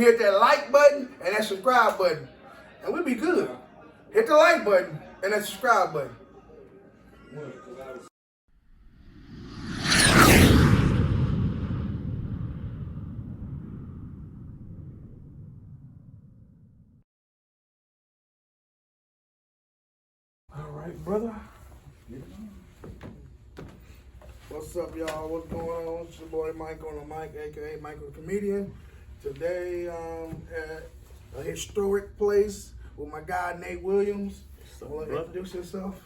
hit that like button and that subscribe button, and we'll be good. Hit the like button and that subscribe button. All right, brother. What's up, y'all? What's going on? It's your boy Mike on the mic, aka Michael Comedian. Today, at a historic place with my guy Nate Williams. So, introduce yourself.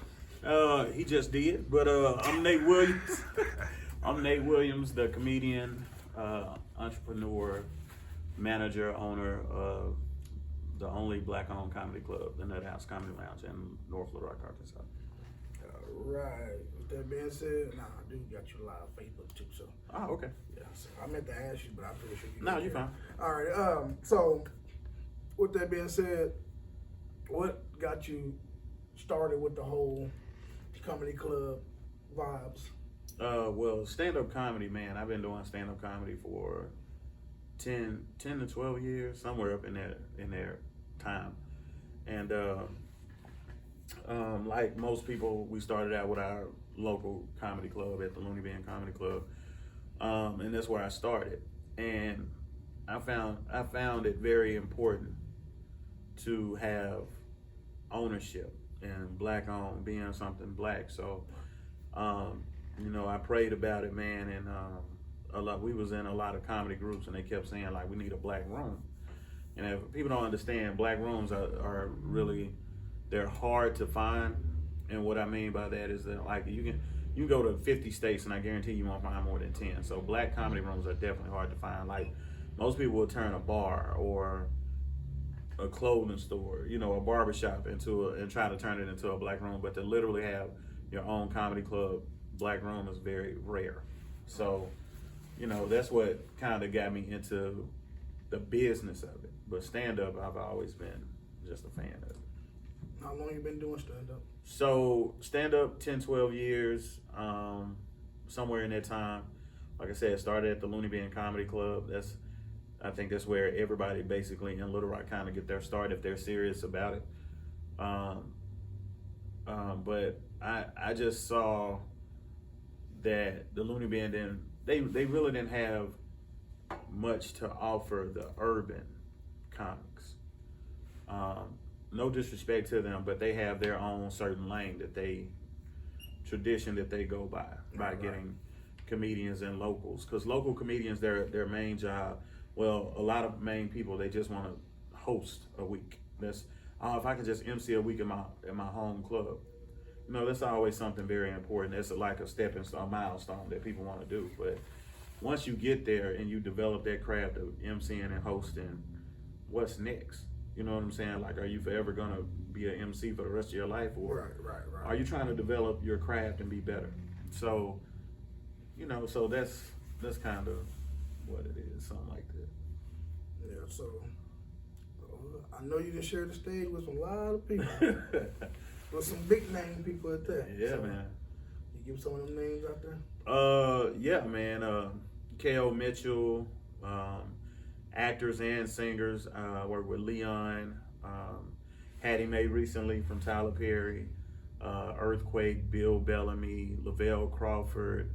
He just did, but I'm Nate Williams. I'm Nate Williams, the comedian, entrepreneur, manager, owner of the only black-owned comedy club, the NutHouse Comedy Lounge in North Little Rock, Arkansas. All right. With that being said, I do got you live on Facebook too, so. Oh, okay. Yeah, so I meant to ask you, but I'm pretty sure you No, you're fine. All right, so with that being said, what got you started with the whole comedy club vibes? Well, stand-up comedy, man, I've been doing stand-up comedy for 10 to 12 years, somewhere up in there time. And like most people, we started out with our local comedy club at the Looney Bin Comedy Club. And that's where I started. And I found it very important to have ownership and black owned, being something black. So, I prayed about it, man, and we was in a lot of comedy groups, and they kept saying like we need a black room. And if people don't understand, black rooms are really, they're hard to find. And what I mean by that is that like you can go to 50 states and I guarantee you won't find more than 10. So black comedy rooms are definitely hard to find. Like most people will turn a bar or a clothing store, a barbershop and try to turn it into a black room, but to literally have your own comedy club black room is very rare. So, that's what kind of got me into the business of it. But stand-up, I've always been just a fan of it. How long you been doing stand-up? So, stand-up, 10, 12 years, somewhere in that time. Like I said, started at the Looney Bin Comedy Club. I think that's where everybody basically in Little Rock kind of get their start if they're serious about it. But I just saw that the Looney Bin they really didn't have much to offer the urban comics. No disrespect to them, but they have their own certain lane tradition that they go by getting comedians and locals. Because local comedians, their main job, well, a lot of main people, they just want to host a week. That's if I can just MC a week in my home club. That's always something very important. It's like a stepping stone, a milestone that people want to do. But once you get there and you develop that craft of MCing and hosting, what's next? You know what I'm saying? Like, are you forever gonna be an MC for the rest of your life, or right. Are you trying to develop your craft and be better? So, so that's kind of what it is, something like that. Yeah. So I know you can share the stage with a lot of people. With some big name people at that. Yeah, so, man. You give some of them names out there? Yeah, man. K.O. Mitchell, actors and singers. Worked with Leon, Hattie Mae recently from Tyler Perry, Earthquake, Bill Bellamy, Lavelle Crawford,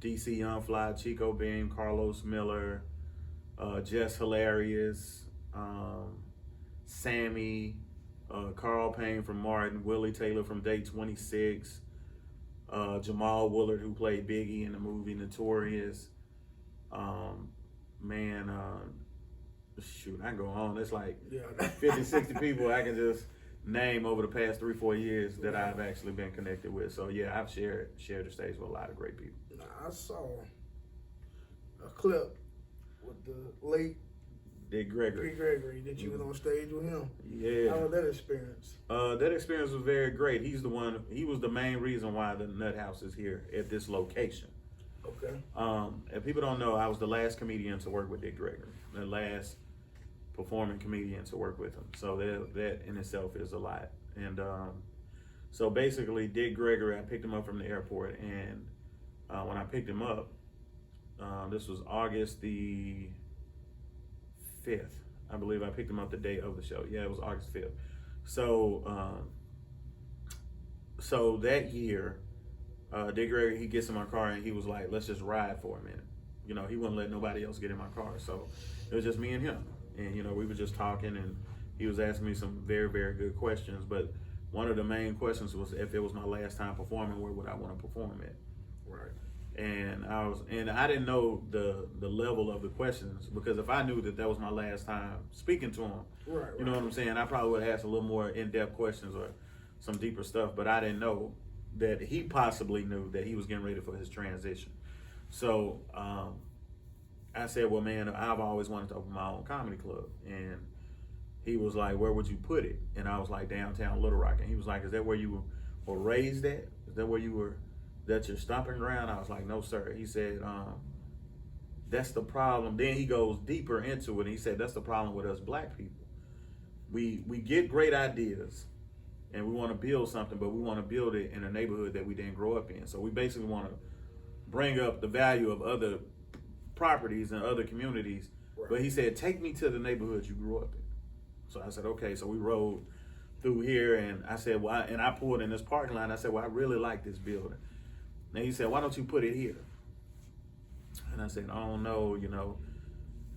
DC Young Fly, Chico Beam, Carlos Miller, Jess Hilarious, Sammy, Carl Payne from Martin, Willie Taylor from Day 26, Jamal Woolard, who played Biggie in the movie Notorious. Shoot, I can go on. It's like 50, 60 people I can just name over the past 3-4 years that I've actually been connected with. So yeah, I've shared the stage with a lot of great people. I saw a clip with the late Dick Gregory. That you was on stage with him. Yeah. How was that experience? That experience was very great. He was the main reason why the NutHouse is here at this location. Okay. If people don't know, I was the last comedian to work with Dick Gregory, the last performing comedian to work with him. So that in itself is a lot. And so basically, Dick Gregory, I picked him up from the airport, and when I picked him up, This was August the 5th. I believe I picked him up the day of the show. Yeah, it was August 5th. So, so that year, Dick Gregory, he gets in my car and he was like, let's just ride for a minute. You know, he wouldn't let nobody else get in my car. So it was just me and him. And, you know, we were just talking and he was asking me some very, very good questions. But one of the main questions was if it was my last time performing, where would I want to perform at? Right. And I didn't know the level of the questions, because if I knew that was my last time speaking to him, Right. you know what I'm saying, I probably would have asked a little more in-depth questions or some deeper stuff, but I didn't know that he possibly knew that he was getting ready for his transition. So I said, well, man, I've always wanted to open my own comedy club. And he was like, where would you put it? And I was like, downtown Little Rock. And he was like, is that where you were raised at? Is that where you were, that's your stomping ground? I was like, no, sir. He said, that's the problem. Then he goes deeper into it. And he said, that's the problem with us black people. We get great ideas and we want to build something, but we want to build it in a neighborhood that we didn't grow up in. So we basically want to bring up the value of other properties and other communities. Right. But he said, take me to the neighborhood you grew up in. So I said, okay. So we rode through here, and I said, well, and I pulled in this parking lot. And I said, well, I really like this building. And he said, why don't you put it here? And I said, I don't know, you know.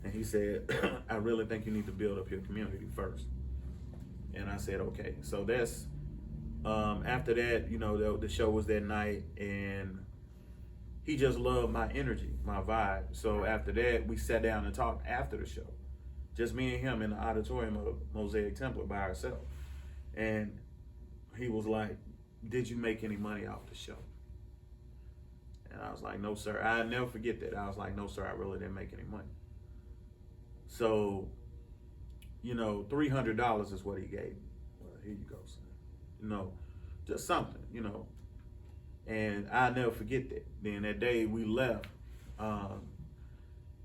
And he said, I really think you need to build up your community first. And I said, okay. So that's, after that, you know, the show was that night, and he just loved my energy, my vibe. So after that, we sat down and talked after the show. Just me and him in the auditorium of Mosaic Temple by ourselves. And he was like, did you make any money off the show? And I was like, no, sir. I'll never forget that. I was like, no, sir, I really didn't make any money. So, you know, $300 is what he gave me. Well, here you go, son. You know, just something, you know. And I'll never forget that. Then that day we left,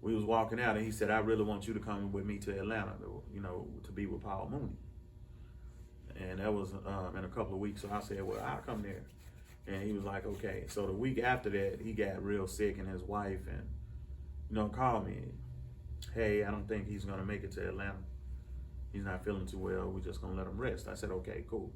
we was walking out, and he said, I really want you to come with me to Atlanta, you know, to be with Paul Mooney. And that was in a couple of weeks. So I said, well, I'll come there. And he was like, okay. So the week after that, he got real sick, and his wife, and, you know, called me. Hey, I don't think he's going to make it to Atlanta. He's not feeling too well. We're just going to let him rest. I said, okay, cool.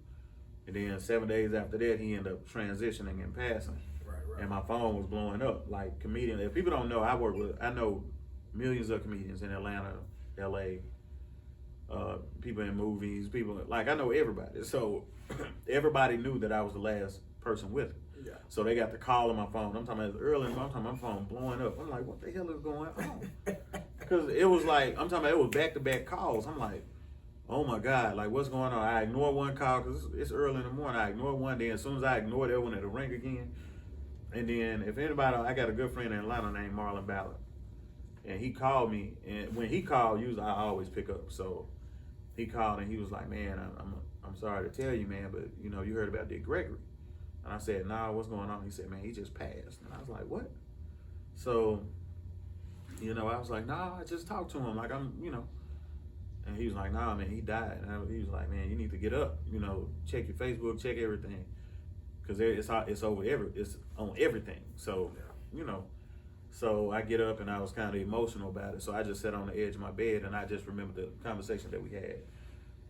And then 7 days after that, he ended up transitioning and passing. Right. And my phone was blowing up. Like, comedian. If people don't know, I know millions of comedians in Atlanta, LA, people in movies, people, like, I know everybody. So everybody knew that I was the last person with him. Yeah. So they got the call on my phone. I'm talking about it's early in the morning. I'm talking about my phone blowing up. I'm like, what the hell is going on? Because it was like, I'm talking about it was back-to-back calls. I'm like, oh my God, like, what's going on? I ignore one call because it's early in the morning. I ignore one, then as soon as I ignore that one, it'll ring again. And then if anybody, I got a good friend in Atlanta named Marlon Ballard. And he called me, and when he called, usually I always pick up. So he called and he was like, man, I'm sorry to tell you, man, but you know, you heard about Dick Gregory. And I said, nah, what's going on? He said, man, he just passed. And I was like, what? So, you know, I was like, nah, I just talked to him. Like, I'm, you know. And he was like, nah, man, he died. And he was like, man, you need to get up. You know, check your Facebook, check everything. Because it's on everything. So, you know. So I get up and I was kind of emotional about it. So I just sat on the edge of my bed and I just remembered the conversation that we had.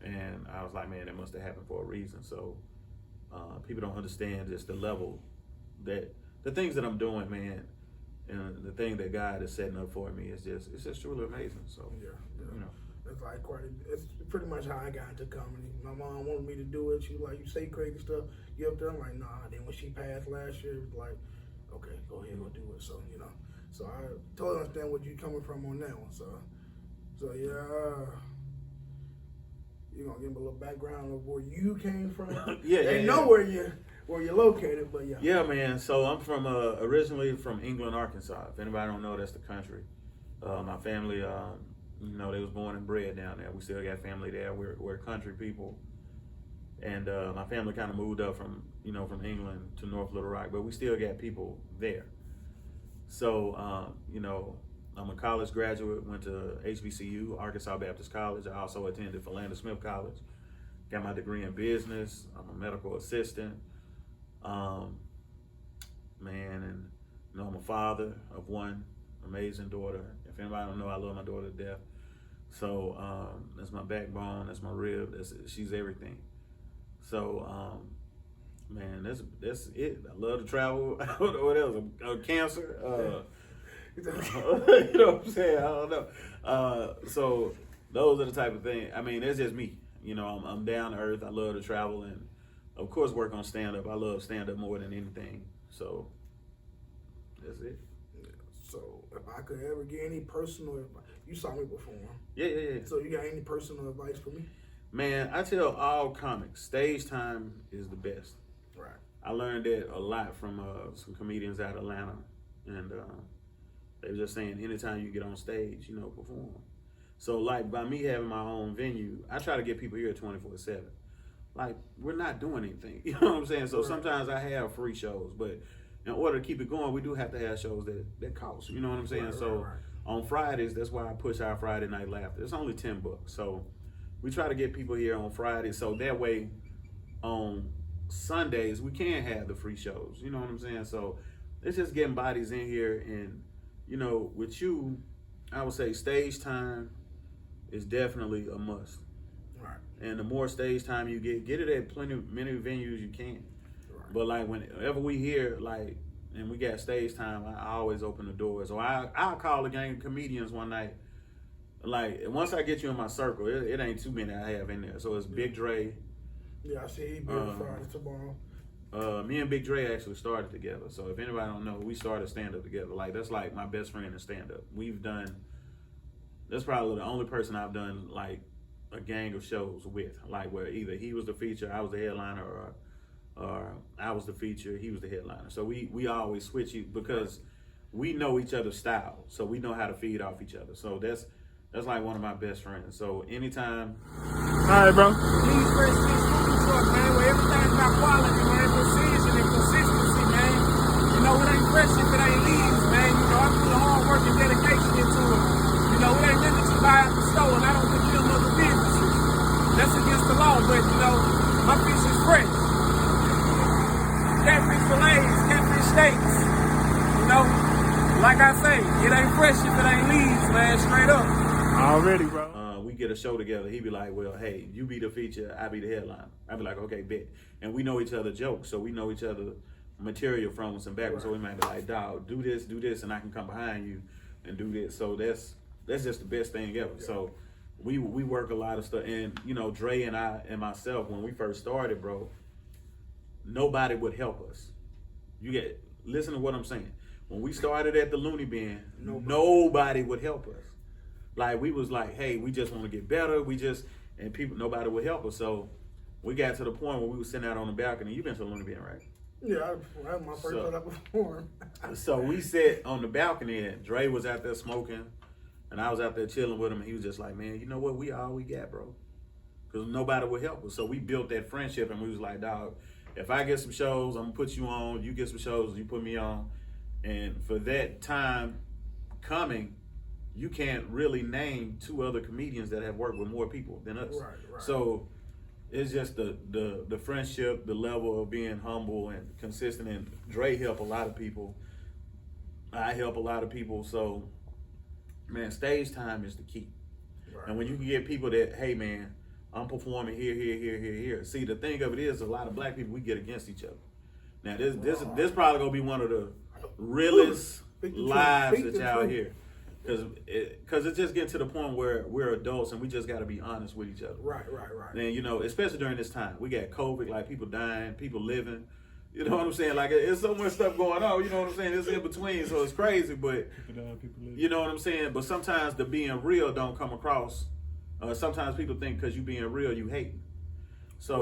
And I was like, man, it must have happened for a reason. So people don't understand just the level that the things that I'm doing, man, and the thing that God is setting up for me is it's just truly amazing. So Yeah. you know. It's like it's pretty much how I got into comedy. My mom wanted me to do it. She was like, you say crazy stuff, get up there. I'm like, nah. Then when she passed last year, it was like, okay, go ahead, go do it. So, you know. So I totally understand what you're coming from on that one. So yeah, you're gonna give me a little background of where you came from. They know where you're located, but yeah. Yeah, man. So I'm from originally from England, Arkansas. If anybody don't know, that's the country. My family, you know, they was born and bred down there. We still got family there. We're country people, and my family kind of moved up from England to North Little Rock, but we still got people there. So, you know, I'm a college graduate, went to HBCU, Arkansas Baptist College. I also attended Philander Smith College, got my degree in business. I'm a medical assistant, man, and, you know, I'm a father of one, amazing daughter. If anybody don't know, I love my daughter to death. So that's my backbone, that's my rib, she's everything. So man, that's it. I love to travel. I don't know what else. Cancer. You know what I'm saying? I don't know. So those are the type of things. I mean, that's just me. You know, I'm down to earth. I love to travel and, of course, work on stand up. I love stand up more than anything. So that's it. So if I could ever get any personal advice, you saw me perform. Yeah. So you got any personal advice for me? Man, I tell all comics, stage time is the best. Right. I learned that a lot from some comedians out of Atlanta, and they were just saying anytime you get on stage, you know, perform. So like by me having my own venue, I try to get people here 24/7. Like we're not doing anything, you know what I'm saying? So sometimes I have free shows, but in order to keep it going, we do have to have shows that cost. You know what I'm saying? So on Fridays, that's why I push our Friday Night Laughter. It's only $10. So we try to get people here on Friday, so that way on Sundays we can have the free shows. You know what I'm saying? So it's just getting bodies in here, and you know, with you, I would say stage time is definitely a must. Right. And the more stage time you get it at many venues you can. Right. But like whenever we hear like, and we got stage time, I always open the doors. Or I'll call a gang of comedians one night. Like once I get you in my circle, it ain't too many I have in there. So it's Big Dre. Yeah, I see he be on Friday tomorrow. Me and Big Dre actually started together. So if anybody don't know, we started stand up together. Like that's like my best friend in stand up. That's probably the only person I've done like a gang of shows with. Like where either he was the feature, I was the headliner, or I was the feature, he was the headliner. So we always switch it because we know each other's style. So we know how to feed off each other. So that's like one of my best friends. So anytime. All right, bro. These fresh fish movie truck, man, where everything got quality, man, precision and consistency, man. You know, it ain't fresh if it ain't leaves, man. You know, I put the hard work and dedication into it. You know, it ain't nothing that you buy at the store, and I don't condemn other businesses. That's against the law, but, you know, my fish is fresh. Catfish fillets, catfish steaks. You know, like I say, it ain't fresh if it ain't leaves, man, straight up. Already, bro. We get a show together. He be like, well, hey, you be the feature, I be the headline. I be like, okay, bet. And we know each other jokes, so we know each other material from us and backwards. So we might be like, dog, do this, and I can come behind you and do this. So that's just the best thing ever. Yeah. So we work a lot of stuff. And, you know, Dre and I and myself, when we first started, bro, nobody would help us. Listen to what I'm saying. When we started at the Looney Bin, nobody would help us. Like we was like, hey, we just want to get better. Nobody would help us. So we got to the point where we were sitting out on the balcony. You've been to the Looney Bin, right? Yeah, that was my first time I performed. So we sat on the balcony and Dre was out there smoking and I was out there chilling with him, and he was just like, man, you know what? We all we got, bro. Because nobody would help us. So we built that friendship, and we was like, dog, if I get some shows, I'm gonna put you on. You get some shows, you put me on. And for that time coming, you can't really name two other comedians that have worked with more people than us. Right. So it's just the friendship, the level of being humble and consistent. And Dre help a lot of people. I help a lot of people. So, man, stage time is the key. Right. And when you can get people that, hey, man, I'm performing here. See, the thing of it is, a lot of black people, we get against each other. Now, this probably gonna be one of the realest lives that y'all hear. Because it's just getting to the point where we're adults and we just got to be honest with each other. Right. And, you know, especially during this time. We got COVID, like people dying, people living. You know what I'm saying? Like, it's so much stuff going on. You know what I'm saying? It's in between, so it's crazy. But, you know what I'm saying? But sometimes the being real don't come across. Sometimes people think because you being real, you hate. So,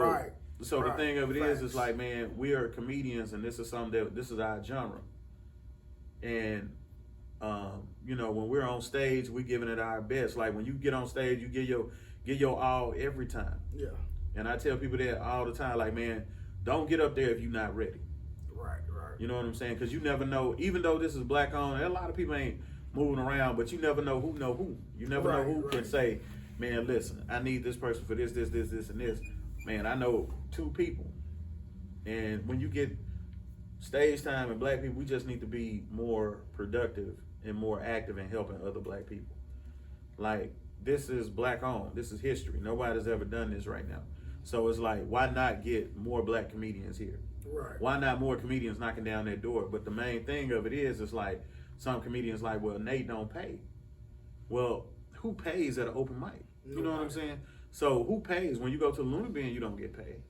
the thing of it is, it's like, man, we are comedians, and this is our genre. And, you know, when we're on stage, we're giving it our best. Like when you get on stage, you give your all every time. Yeah. And I tell people that all the time, like, man, don't get up there if you're not ready. Right. You know what I'm saying? Because you never know, even though this is black owned, a lot of people ain't moving around, but you never know who know who. You never know who can say, man, listen, I need this person for this, and this. Man, I know 2 people. And when you get stage time and black people, we just need to be more productive and more active in helping other black people. Like, this is black owned. This is history. Nobody's ever done this right now. So it's like, why not get more black comedians here? Right. Why not more comedians knocking down that door? But the main thing of it is, it's like, some comedians like, well, Nate don't pay. Well, who pays at an open mic? You know what I'm saying? So who pays? When you go to the Looney Bin, you don't get paid.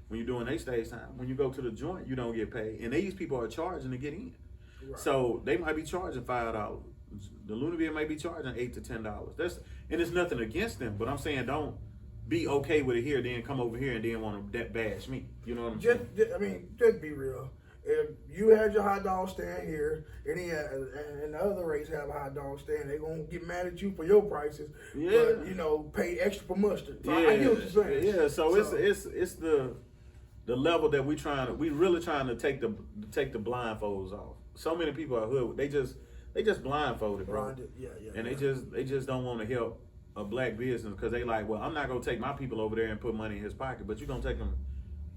When you're doing their stage time, when you go to the joint, you don't get paid. And these people are charging to get in. Right. So they might be charging $5. The Looney Bin may be charging $8 to $10. And it's nothing against them, but I'm saying don't be okay with it here, then come over here and then want to bash me. You know what I'm saying? Just be real. If you had your hot dog stand here, and the other race have a hot dog stand, they gonna get mad at you for your prices. Yeah. But pay extra for mustard. So Yeah. I get what you're saying. Yeah. So it's the level that we really trying to take the blindfolds off. So many people are hood. They just blindfolded, bro. Blinded. Yeah. And they just don't want to help a black business because they like, well, I'm not gonna take my people over there and put money in his pocket, but you're gonna take them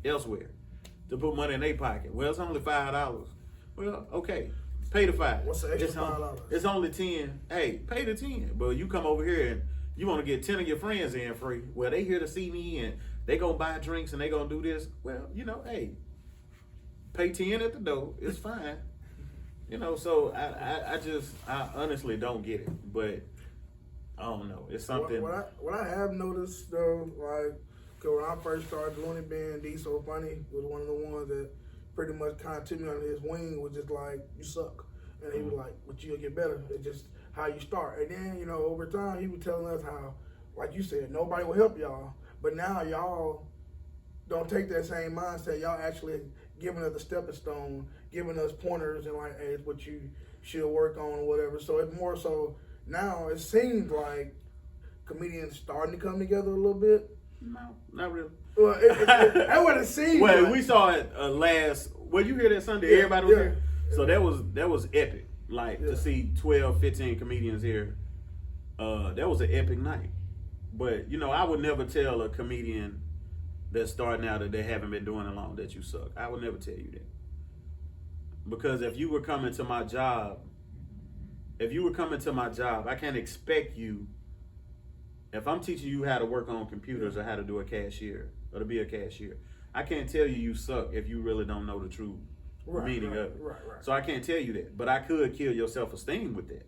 elsewhere to put money in their pocket. Well, it's only $5. Well, okay, pay the $5. What's the extra $5? It's only 10. Hey, pay the 10. But you come over here and you want to get 10 of your friends in free. Well, they here to see me and they gonna buy drinks and they gonna do this. Well, hey, pay 10 at the door. It's fine. So I honestly don't get it, but I don't know. It's something. What I have noticed though, like, cause when I first started Looney Bin, D So Funny was one of the ones that pretty much kind of took me under his wing. Was just like, you suck, and he was like, but you'll get better. It's just how you start, and then over time he was telling us how, like you said, nobody will help y'all, but now y'all don't take that same mindset. Y'all actually giving us a stepping stone, giving us pointers, and like, hey, it's what you should work on or whatever. So it's more so now it seems like comedians starting to come together a little bit. No, not really. Well, that's what it seems. Well, like. we saw it last. Well, you hear that Sunday? Yeah, everybody was here. So that was epic. Like to see 12, 15 comedians here. That was an epic night. But I would never tell a comedian that's starting out that they haven't been doing it long that you suck. I would never tell you that. Because if you were coming to my job, I can't expect you. If I'm teaching you how to work on computers or how to do a cashier or to be a cashier, I can't tell you suck if you really don't know the true meaning of it. Right. So I can't tell you that, but I could kill your self-esteem with that.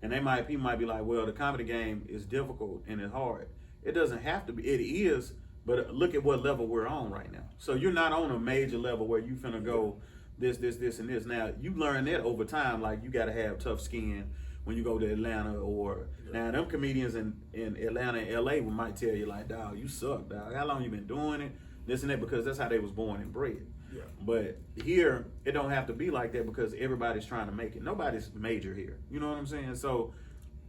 And people might be like, well, the comedy game is difficult and it's hard. It doesn't have to be. It is, but look at what level we're on right now. So you're not on a major level where you finna go this, and this. Now, you learn that over time, like you got to have tough skin when you go to Atlanta or now them comedians in Atlanta and LA might tell you like, dog, you suck, dog. How long you been doing it? This and that, because that's how they was born and bred. Yeah. But here, it don't have to be like that because everybody's trying to make it. Nobody's major here. You know what I'm saying? So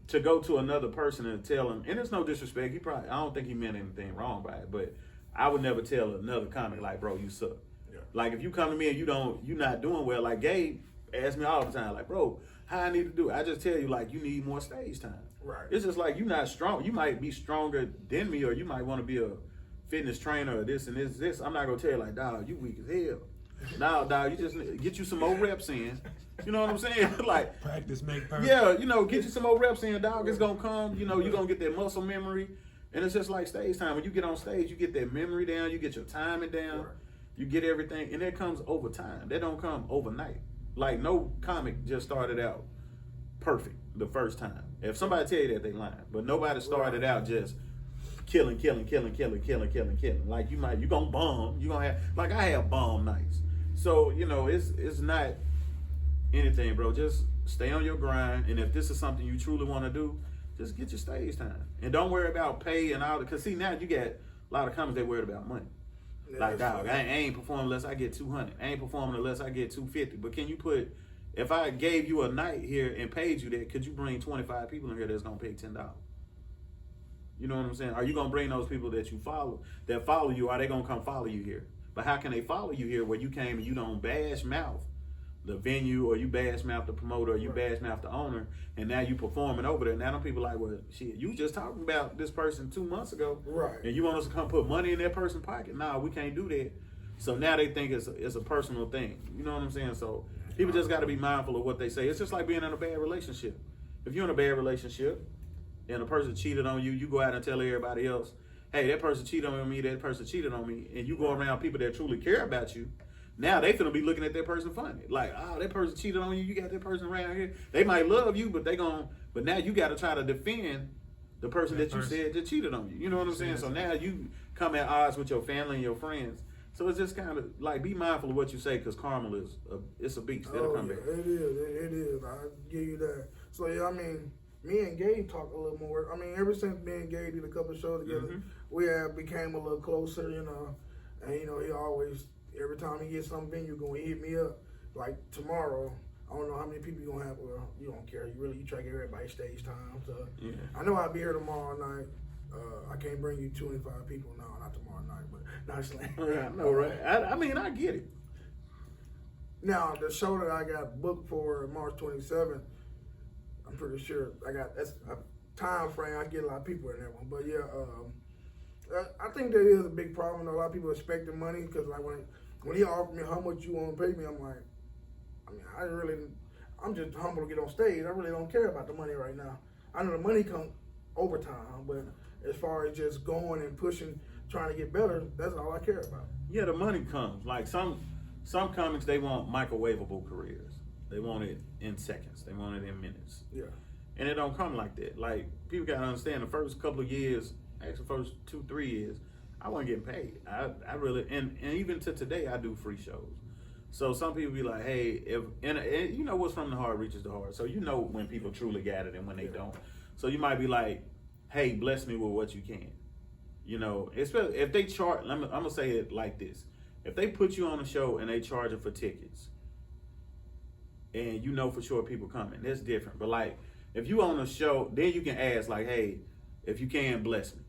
to go to another person and tell him, and it's no disrespect, I don't think he meant anything wrong by it, but I would never tell another comic like, bro, you suck. Yeah. Like if you come to me and you're not doing well, like Gabe asks me all the time, like, bro, how I need to do it? I just tell you, like, you need more stage time. Right. It's just like you're not strong. You might be stronger than me, or you might want to be a fitness trainer or this and this. I'm not gonna tell you like, dog, you weak as hell. Nah, dog, you just get you some more reps in. You know what I'm saying? Like practice make perfect. Yeah, get you some more reps in, dog. It's gonna come. You're gonna get that muscle memory, and it's just like stage time. When you get on stage, you get that memory down. You get your timing down. Right. You get everything, and that comes over time. That don't come overnight. Like no comic just started out perfect the first time. If somebody tell you that, they lying. But nobody started out just killing. Like you gonna bomb. You gonna have, like I have bomb nights. So it's not anything, bro. Just stay on your grind, and if this is something you truly want to do, just get your stage time, and don't worry about pay and all. Because see, now you get a lot of comics that worried about money. Yeah, like, dog, I ain't performing unless I get 200. I ain't performing unless I get 250. But can you put? If I gave you a night here and paid you that, could you bring 25 people in here that's gonna pay $10? You know what I'm saying? Are you gonna bring those people that follow you? Are they gonna come follow you here? But how can they follow you here where you came and you don't bash mouth the venue, or you bash mouth the promoter, or you bash mouth the owner, and now you performing over there? Now them people like, well, shit, you just talking about this person 2 months ago, right? And you want us to come put money in that person's pocket? Nah, we can't do that. So now they think it's a personal thing. You know what I'm saying? So people just got to be mindful of what they say. It's just like being in a bad relationship. if you're in a bad relationship and a person cheated on you, you go out and tell everybody else, hey, that person cheated on me, that person cheated on me, and you go around people that truly care about you. Now they finna be looking at that person funny, like, oh, that person cheated on you. You got that person around here. They might love you, but but now you got to try to defend the person that you said that cheated on you. You know what I'm saying? So now you come at odds with your family and your friends. So it's just kind of like, be mindful of what you say, because karma it's a beast. It'll come back. It is. I give you that. So yeah, I mean, me and Gabe talk a little more. I mean, ever since me and Gabe did a couple of shows together, we have became a little closer, you know. And you know, he always, every time he gets some venue going, he hit me up. Like tomorrow, I don't know how many people you gonna have. Well, you don't care. You try to get everybody stage time. So Yeah. I know I'll be here tomorrow night. I can't bring you 25 people. No, not tomorrow night, but not slang. Yeah, no, right? I mean, I get it. Now the show that I got booked for March 27th, I'm pretty sure that's a time frame. I get a lot of people in that one, but yeah, I think that is a big problem. A lot of people expecting money, because like when he offered me how much you want to pay me, I'm like, I mean, I'm just humble to get on stage. I really don't care about the money right now. I know the money comes over time, but as far as just going and pushing, trying to get better, that's all I care about. Yeah, the money comes. Like some comics, they want microwavable careers. They want it in seconds. They want it in minutes. Yeah. And it don't come like that. Like, people gotta understand, the first couple of years, actually first 2-3 years, I wasn't getting paid. I really, and even to today, I do free shows. So some people be like, hey, and you know what's from the heart reaches the heart. So you know when people truly got it and when they don't. So you might be like, hey, bless me with what you can. You know, especially if they charge, I'm gonna say it like this. If they put you on a show and they charge it for tickets, and you know for sure people coming, that's different. But like, if you on a show, then you can ask like, hey, if you can, bless me.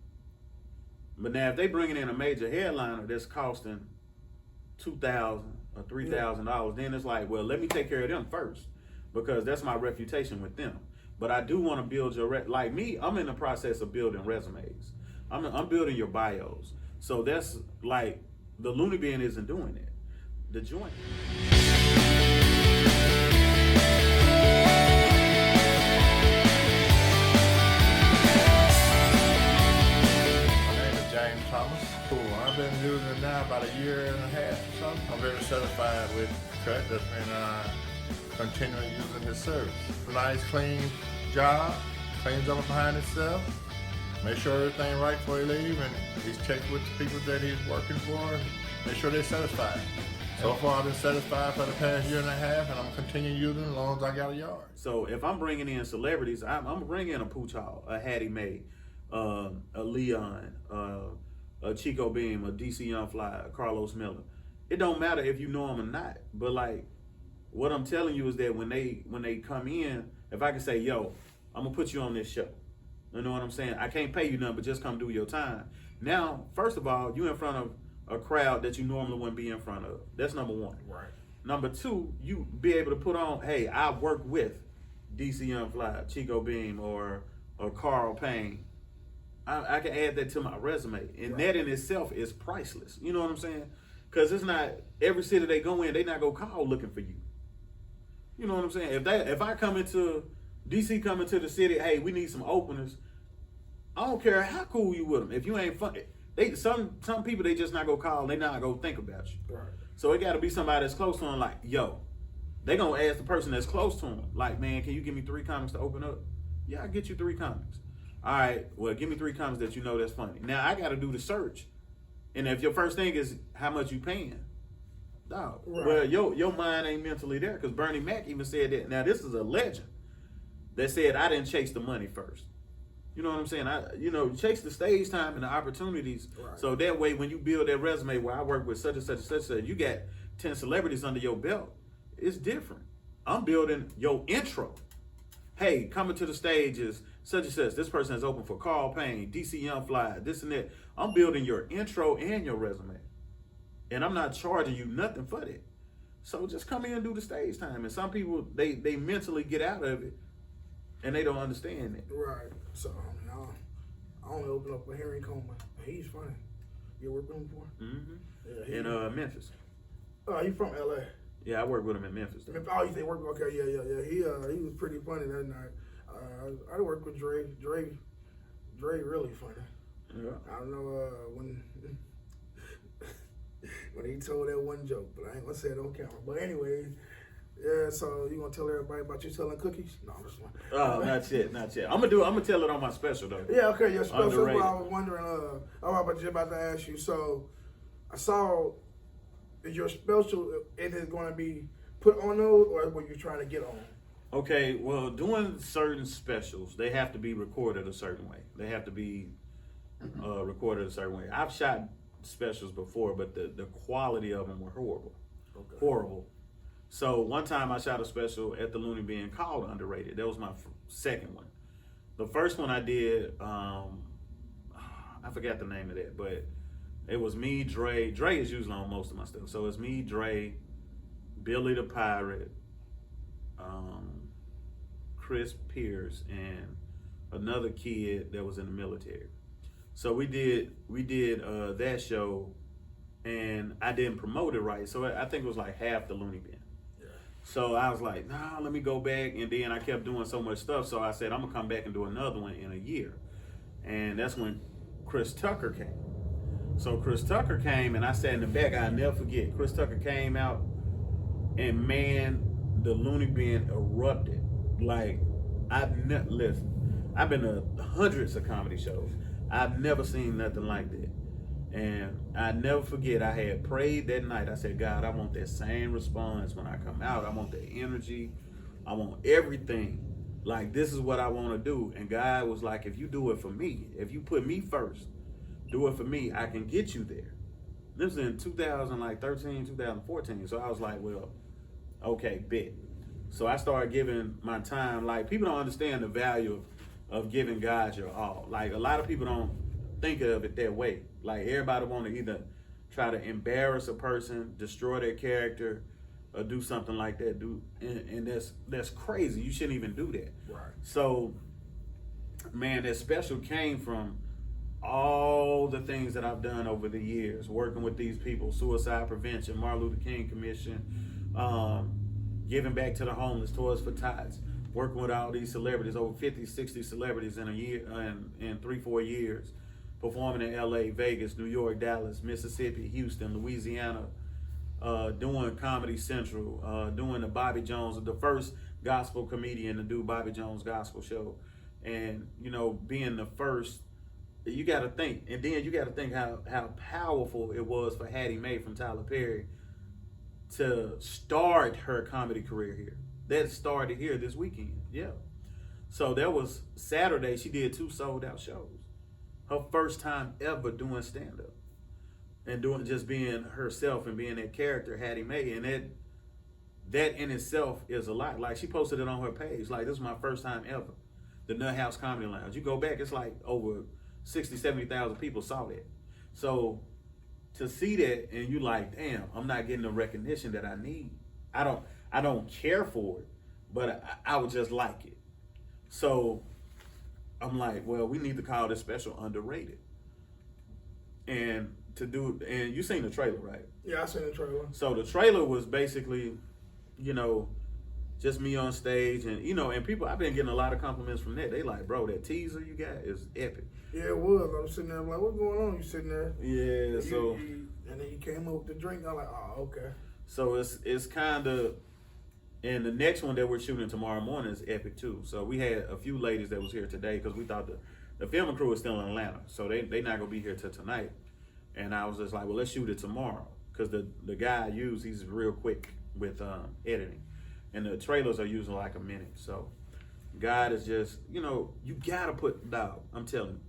But now if they bringing in a major headliner that's costing $2,000 or $3,000, then it's like, well, let me take care of them first, because that's my reputation with them. But I do want to build your like me. I'm in the process of building resumes. I'm building your bios. So that's like, the Looney Bin isn't doing it. The joint. James Thomas. Cool. I've been using it now about a year and a half or something. I'm very satisfied with Cut and continuing using his service. Nice, clean job. Cleans up behind itself. Make sure everything right before he leave, and he's checked with the people that he's working for and make sure they're satisfied. So far, I've been satisfied for the past year and a half, and I'm gonna continue using it as long as I got a yard. So if I'm bringing in celebrities, I'm bringing in a Pooch Hall, a Hattie Mae, a Leon, a Chico Beam, a DC Young Fly, a Carlos Miller. It don't matter if you know them or not, but like, what I'm telling you is that when they come in, if I can say, yo, I'm gonna put you on this show. You know what I'm saying? I can't pay you nothing, but just come do your time. Now, first of all, you in front of a crowd that you normally wouldn't be in front of. That's number one. Right. Number two, you be able to put on, hey, I work with DC Young Fly, Chico Beam, or Carl Payne. I can add that to my resume. And that in itself is priceless. You know what I'm saying? Because it's not, every city they go in, they not go call looking for you. You know what I'm saying? If I come into, DC come into the city, hey, we need some openers, I don't care how cool you with them. If you ain't funny, some people, they just not go call, they not go think about you. Right. So it got to be somebody that's close to them, like, yo, they going to ask the person that's close to them, like, man, can you give me 3 comics to open up? Yeah, I'll get you 3 comics. All right, well, give me 3 comics that you know that's funny. Now, I got to do the search. And if your first thing is how much you paying, dog, well, your mind ain't mentally there, because Bernie Mac even said that. Now, this is a legend that said, I didn't chase the money first. You know what I'm saying? Chase the stage time and the opportunities. Right. So that way, when you build that resume where I work with such and such and such, you got 10 celebrities under your belt. It's different. I'm building your intro. Hey, coming to the stage is such and such. This person is open for Carl Payne, DC Young Fly, this and that. I'm building your intro and your resume. And I'm not charging you nothing for that. So just come in and do the stage time. And some people, they mentally get out of it and they don't understand it. Right. So, I only opened up with Henry Coleman. He's funny. You worked with him before? Mm-hmm. Yeah, in Memphis. Oh, he's from LA. Yeah, I worked with him in Memphis. Oh, you say work? Okay, yeah. He was pretty funny that night. I work with Dre. Dre really funny. Yeah. I don't know when when he told that one joke, but I ain't gonna say it on camera. But anyway, yeah. So you gonna tell everybody about you selling cookies? No, I'm just one. Oh, not yet. I'm gonna tell it on my special though. Yeah, okay, your special. That's what Underrated. I was wondering. I was just about to ask you. So I saw your special. It is going to be put on those, or what you're trying to get on? Okay, well, doing certain specials, they have to be recorded a certain way. They have to be recorded a certain way. I've shot specials before, but the quality of them were horrible. Okay. Horrible. So one time I shot a special at the Looney Bin called Underrated. That was my second one. The first one I did, I forgot the name of that, but it was me, Dre. Dre is usually on most of my stuff. So it's me, Dre, Billy the Pirate, Chris Pierce, and another kid that was in the military. So we did that show, and I didn't promote it right. So I think it was like half the Looney Bin. Yeah. So I was like, nah, let me go back. And then I kept doing so much stuff. So I said, I'm gonna come back and do another one in a year. And that's when Chris Tucker came. So Chris Tucker came, and I sat in the back. I'll never forget. Chris Tucker came out, and man, the Looney Bin erupted. Like, listen, I've been to hundreds of comedy shows. I've never seen nothing like that. And I never forget, I had prayed that night. I said, God, I want that same response when I come out. I want that energy. I want everything. Like, this is what I want to do. And God was like, if you do it for me, if you put me first, do it for me, I can get you there. This was in 2013, 2014. So I was like, well, okay, bet. So I started giving my time. Like, people don't understand the value of giving God your all. Like, a lot of people don't think of it that way. Like, everybody want to either try to embarrass a person, destroy their character, or do something like that. And that's crazy. You shouldn't even do that. Right. So, man, that special came from all the things that I've done over the years, working with these people, suicide prevention, Martin Luther King Commission, giving back to the homeless, Toys for Tots, working with all these celebrities, over 50, 60 celebrities in a year, in 3-4 years, performing in LA, Vegas, New York, Dallas, Mississippi, Houston, Louisiana, doing Comedy Central, doing the Bobby Jones, the first gospel comedian to do Bobby Jones gospel show. And, you know, being the first, you got to think, and then you got to think how powerful it was for Hattie Mae from Tyler Perry to start her comedy career here. That started here this weekend, yeah. So that was Saturday. She did 2 sold out shows. Her first time ever doing stand up, and doing just being herself and being that character, Hattie Mae, and that in itself is a lot. Like, she posted it on her page. Like, this is my first time ever. The NutHouse Comedy Lounge. You go back, it's like over 60, 70,000 people saw that. So to see that, and you like, damn, I'm not getting the recognition that I need. I don't care for it, but I would just like it. So I'm like, well, we need to call this special Underrated. And you seen the trailer, right? Yeah, I seen the trailer. So the trailer was basically, you know, just me on stage, and you know, and people, I've been getting a lot of compliments from that. They like, bro, that teaser you got is epic. Yeah, it was. I was sitting there, I'm like, what's going on? You sitting there? Yeah, And so and then you came up with the drink. I'm like, oh, okay. so it's kind of, and the next one that we're shooting tomorrow morning is epic too. So we had a few ladies that was here today because we thought the filming crew is still in Atlanta, so they not gonna be here till tonight. And I was just like, well, let's shoot it tomorrow, because the guy I use, he's real quick with editing. And the trailers are usually like a minute. So God is just, you know, you gotta put, dog, I'm telling you,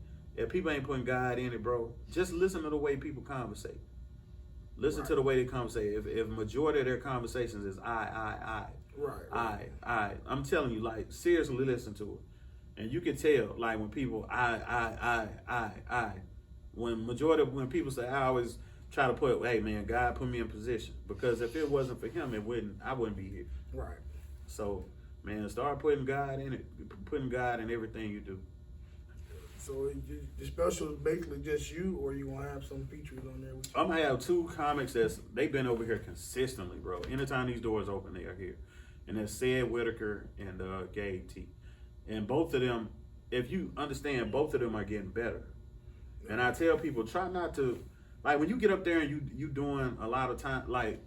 if people ain't putting God in it, bro, just listen to the way people conversate. Listen to the way they conversate. If majority of their conversations is I. Right. I'm telling you, like, seriously listen to it. And you can tell, like, when people, I. When people say, I always try to put, hey man, God put me in position. Because if it wasn't for him, I wouldn't be here. Right. So, man, start putting God in it, putting God in everything you do. So the special is basically just you, or you gonna have some features on there with you? I'm gonna have 2 comics they've been over here consistently, bro. Anytime these doors open, they are here. And that's Sid Whitaker and Gabe T. And both of them, if you understand, both of them are getting better. And I tell people, try not to, like when you get up there and you doing a lot of time, like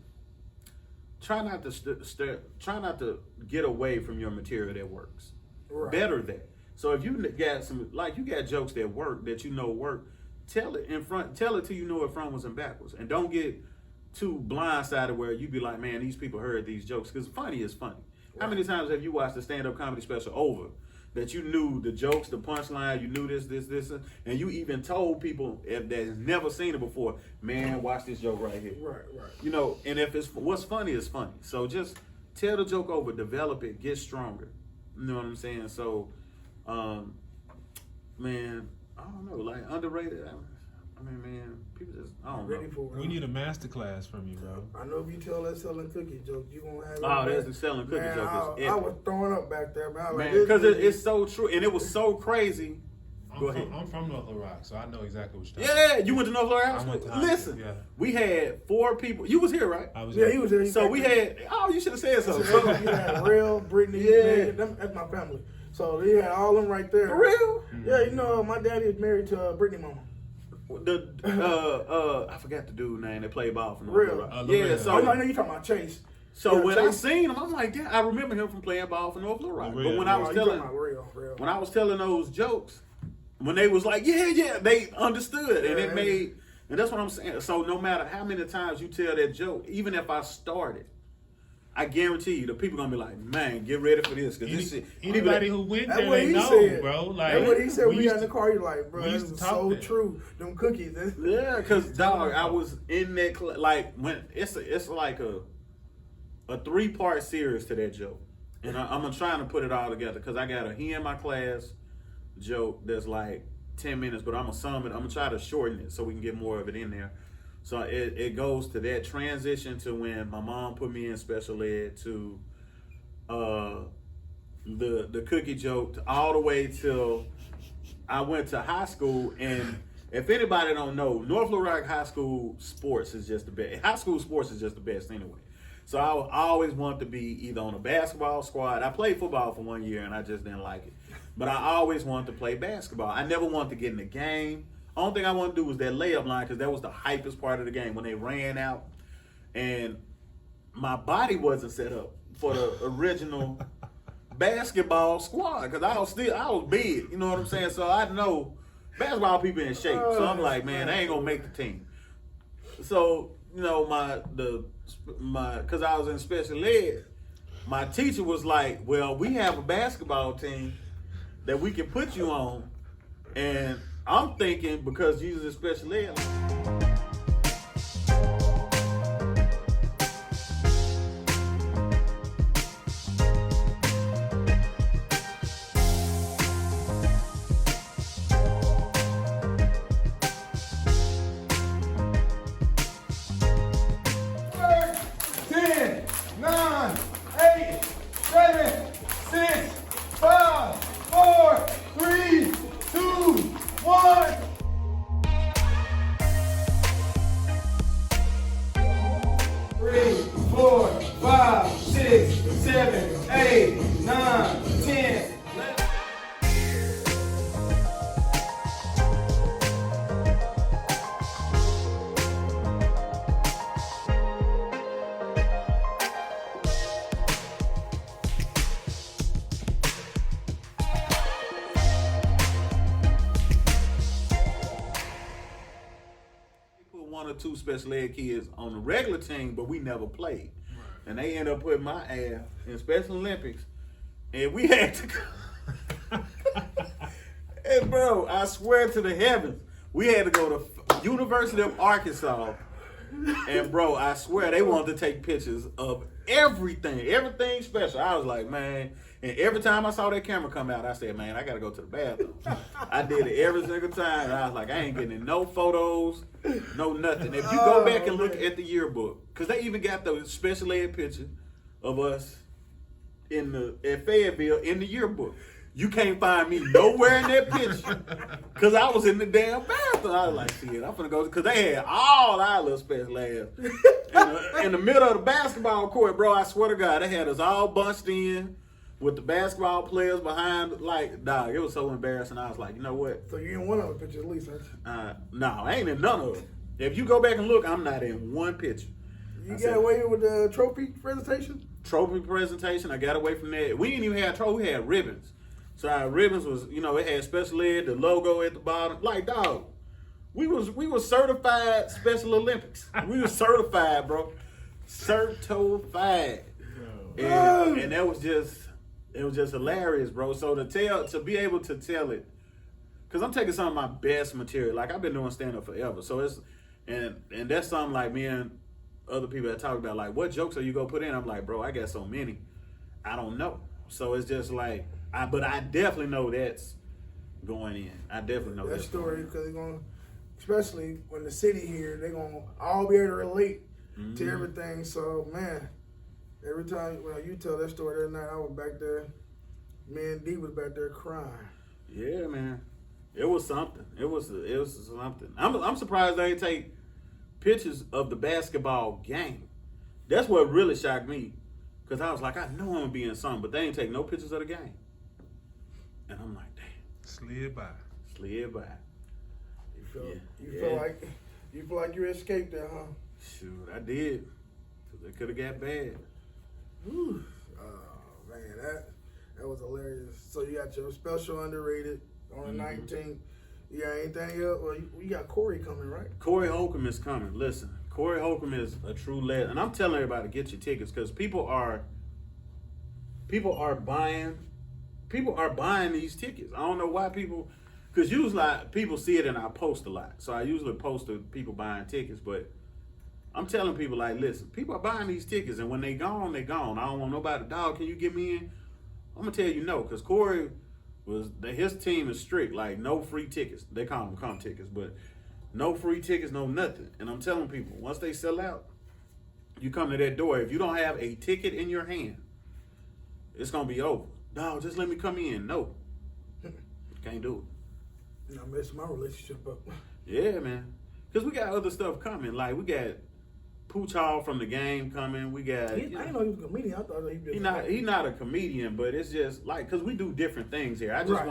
try not to get away from your material that works. Right. Better that. So if you got you got jokes that work, that you know work, tell it till you know it frontwards and backwards. And don't get too blindsided where you be like, man, these people heard these jokes. Because funny is funny. Right. How many times have you watched a stand-up comedy special over that you knew the jokes, the punchline, you knew this, and you even told people if they've never seen it before, man, watch this joke right here. Right. You know, and if it's what's funny is funny. So just tell the joke over, develop it, get stronger. You know what I'm saying? So, man, I don't know, like underrated. I mean, man, people just, I don't know. We need a master class from you, bro. I know if you tell that selling cookie joke, you gonna have. Oh, there's the selling cookie joke. I was throwing up back there, man. Because it's so true, and it was so crazy. Go ahead. I'm from North Little Rock, so I know exactly what you're talking Yeah, you went to North Little Rock? I went to Listen, yeah. We had 4 people. You was here, right? I was Yeah, he was there. So we had, you should have said something. So you had Real, Brittany, Megan, that's my family. So they had all them right there. For real? Yeah, you know, my daddy is married to Brittany mama. I forgot the dude name that played ball for North Real. Little Rock. Loretta. So I know you're talking about Chase. So Yeah, when Chase. I seen him, I'm like, yeah, I remember him from playing ball for North Little Rock. Real, But when I was you telling, talking about Real. when I was telling those jokes, when they was like, yeah, they understood, and Yeah, it made, and that's what I'm saying. So no matter how many times you tell that joke, even if I started, I guarantee you the people gonna be like, man, get ready for this, because this shit. Anybody who went That's there, what they he know, said. bro. Like That's what he said when we used got in the car. You're like, bro, we this used is to talk so that. true. Them cookies. Yeah, because dog, I was in that like when it's like a 3-part series to that joke, and I'm gonna try to put it all together because I got a he in my class joke that's like 10 minutes, but I'm gonna try to shorten it so we can get more of it in there. So it goes to that transition to when my mom put me in special ed to the cookie joke all the way till I went to high school. And if anybody don't know, North Little Rock High School sports is just the best. High school sports is just the best anyway. So I always wanted to be either on a basketball squad. I played football for 1 year and I just didn't like it. But I always wanted to play basketball. I never wanted to get in the game. Only thing I wanted to do was that layup line because that was the hypest part of the game when they ran out. And my body wasn't set up for the original basketball squad because I was big. You know what I'm saying? So I know basketball people in shape. So I'm like, man, they ain't gonna make the team. So you know because I was in special ed, my teacher was like, well, we have a basketball team that we can put you on. And I'm thinking because you was in special ed. One or two special ed kids on the regular team, but we never played. Right. And they end up putting my ass in Special Olympics, and we had to go. And bro, I swear to the heavens, we had to go to University of Arkansas, and bro, I swear they wanted to take pictures of everything special. I was like, man. And every time I saw that camera come out, I said, man, I got to go to the bathroom. I did it every single time. And I was like, I ain't getting no photos, no nothing. If you go back and look at the yearbook, because they even got the special ed picture of us at Fayetteville in the yearbook. You can't find me nowhere in that picture because I was in the damn bathroom. I was like, shit, I'm finna go. Because they had all our little special ads in the middle of the basketball court, bro. I swear to God, they had us all bunched in. with the basketball players behind, like, dog, it was so embarrassing. I was like, you know what? So you in one of the pictures at least, huh? No, I ain't in none of them. If you go back and look, I'm not in one picture. You got away with the trophy presentation? Trophy presentation, I got away from that. We didn't even have trophy, we had ribbons. So our ribbons was, it had special ed, the logo at the bottom. Like, dog, we was certified Special Olympics. We was certified, bro. Certified. And that was just, it was just hilarious, bro. So to be able to tell it, because I'm taking some of my best material. Like, I've been doing stand-up forever. So it's, and that's something like me and other people that talk about, like, what jokes are you going to put in? I'm like, bro, I got so many. I don't know. So it's just like, but I definitely know that's going in. I definitely know that that's story, going in. because they're going to, especially when the city here, they're going to all be able to relate to everything. So, man, every time you tell that story that night, I was back there. Me and D was back there crying. Yeah, man. It was something. It was something. I'm surprised they didn't take pictures of the basketball game. That's what really shocked me. Because I was like, I know I'm going to be in something, but they didn't take no pictures of the game. And I'm like, damn. Slid by. Slid by. You feel like you escaped that, huh? Shoot, I did. Because it could have got bad. Whew. Oh, man, that was hilarious. So you got your special underrated on the 19th. You got anything else? Well, you got Corey coming, right? Corey Holcomb is coming. Listen, Corey Holcomb is a true legend. And I'm telling everybody to get your tickets because people are buying these tickets. I don't know why people, because usually people see it and I post a lot. So I usually post to people buying tickets, but I'm telling people, like, listen, people are buying these tickets and when they gone, they gone. I don't want nobody, dog, can you get me in? I'm going to tell you no, because Corey his team is strict, like no free tickets. They call them come tickets, but no free tickets, no nothing. And I'm telling people, once they sell out, you come to that door. If you don't have a ticket in your hand, it's going to be over. No, just let me come in. No. Can't do it. I messed my relationship up. Yeah, man. Because we got other stuff coming. Like, we got Pooch Hall from the game coming. We got. I didn't know he was a comedian. I thought he's not a comedian, but it's just like, because we do different things here. I just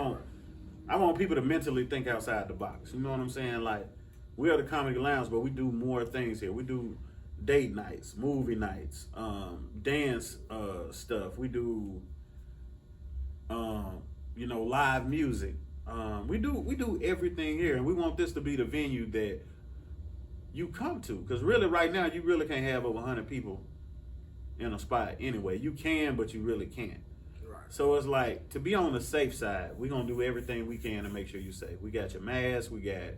I want people to mentally think outside the box. You know what I'm saying? Like, we are the Comedy Lounge, but we do more things here. We do date nights, movie nights, dance stuff. We do, live music. We do everything here, and we want this to be the venue that you come to, because really right now you really can't have over 100 people in a spot anyway. You can, but you really can't. Right. So it's like, to be on the safe side, we're going to do everything we can to make sure you're safe. We got your mask, we got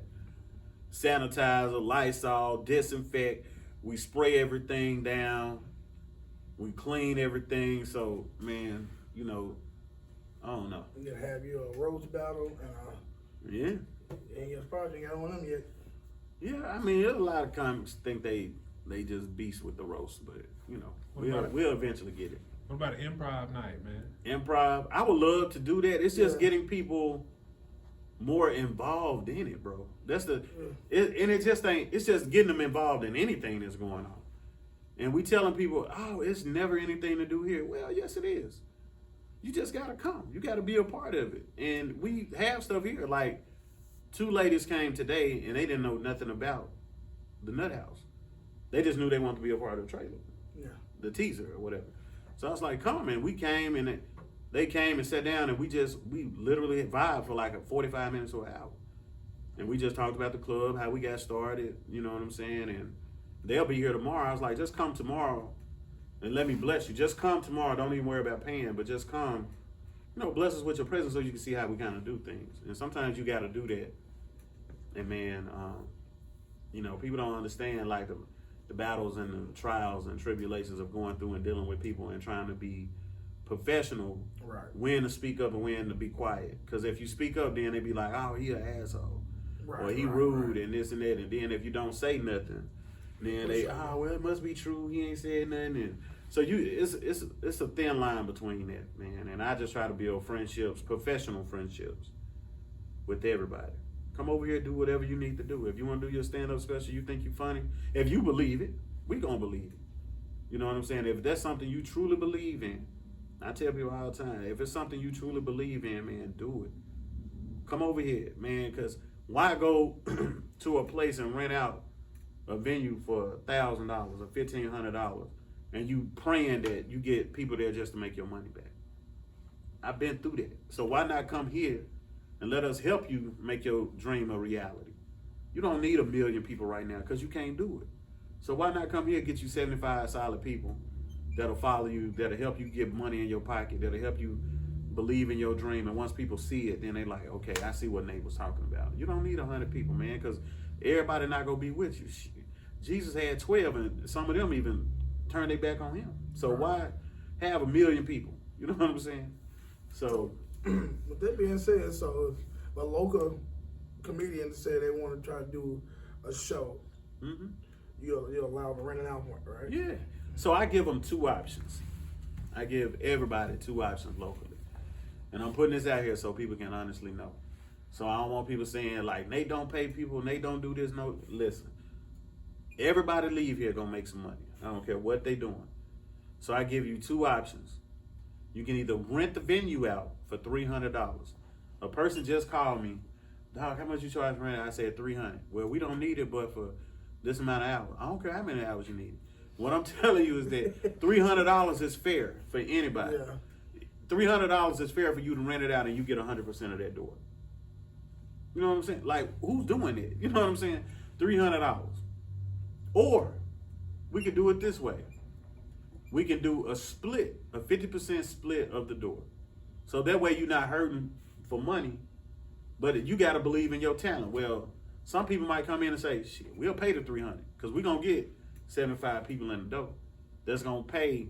sanitizer, Lysol, disinfect, we spray everything down, we clean everything. So, man, I don't know. You gotta have your roast battle and your spot. You got one of them yet? Yeah, I mean, there's a lot of comics think they just beast with the roast, but we'll eventually get it. What about an improv night, man? Improv, I would love to do that. It's just getting people more involved in it, bro. That's it's just getting them involved in anything that's going on. And we telling people, oh, it's never anything to do here. Well, yes, it is. You just gotta come. You gotta be a part of it. And we have stuff here, like, 2 ladies came today and they didn't know nothing about the NutHouse. They just knew they wanted to be a part of the trailer, the teaser or whatever. So I was like, come, and we came and they came and sat down and we literally vibed for like 45 minutes or an hour. And we just talked about the club, how we got started, you know what I'm saying? And they'll be here tomorrow. I was like, just come tomorrow and let me bless you. Just come tomorrow. Don't even worry about paying, but just come, bless us with your presence so you can see how we kind of do things. And sometimes you got to do that. And man, people don't understand, like, the battles and the trials and tribulations of going through and dealing with people and trying to be professional, right? When to speak up and when to be quiet. Because if you speak up, then they be like, oh, he an asshole, or he rude and this and that. And then if you don't say nothing, then well, it must be true. He ain't said nothing. And so it's a thin line between that, man. And I just try to build friendships, professional friendships, with everybody. Come over here, do whatever you need to do. If you want to do your stand-up special, you think you're funny, if you believe it, we gonna believe it. You know what I'm saying? If that's something you truly believe in, I tell people all the time, if it's something you truly believe in, man, do it. Come over here, man, because why go to a place and rent out a venue for $1,000 or $1,500 and you praying that you get people there just to make your money back? I've been through that. So why not come here and let us help you make your dream a reality? You don't need 1 million people right now because you can't do it. So why not come here and get you 75 solid people that'll follow you, that'll help you get money in your pocket, that'll help you believe in your dream. And once people see it, then they like, okay, I see what Nate was talking about. You don't need 100 people, man, because everybody not going to be with you. Jesus had 12, and some of them even turned their back on him. So why have 1 million people? You know what I'm saying? So, with that being said, so if a local comedian said they want to try to do a show, you'll allow them to rent it out, right? Yeah. So I give them 2 options. I give everybody 2 options locally. And I'm putting this out here so people can honestly know. So I don't want people saying like, Nate don't pay people, Nate don't do this. No, listen. Everybody leave here gonna make some money. I don't care what they doing. So I give you 2 options. You can either rent the venue out for $300. A person just called me, dog, how much you charge for rent? I said $300. Well, we don't need it, but for this amount of hours. I don't care how many hours you need. What I'm telling you is that $300 is fair for anybody. Yeah. $300 is fair for you to rent it out and you get 100% of that door. You know what I'm saying? Like, who's doing it? You know what I'm saying? $300. Or we could do it this way. We can do a split, a 50% split of the door. So that way you're not hurting for money, but you got to believe in your talent. Well, some people might come in and say, shit, we'll pay the $300 because we're going to get 75 people in the door that's going to pay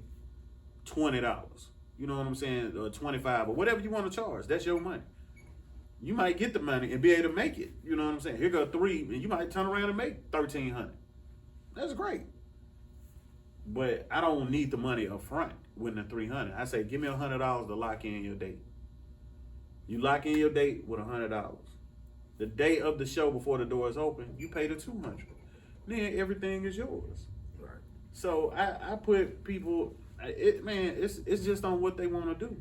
$20. You know what I'm saying? Or 25 or whatever you want to charge. That's your money. You might get the money and be able to make it. You know what I'm saying? Here go 3 and you might turn around and make $1,300. That's great. But I don't need the money up front with the $300. I say, give me $100 to lock in your date. You lock in your date with $100. The day of the show before the doors open, you pay the $200. Then everything is yours. Right. So I put people, it's just on what they want to do.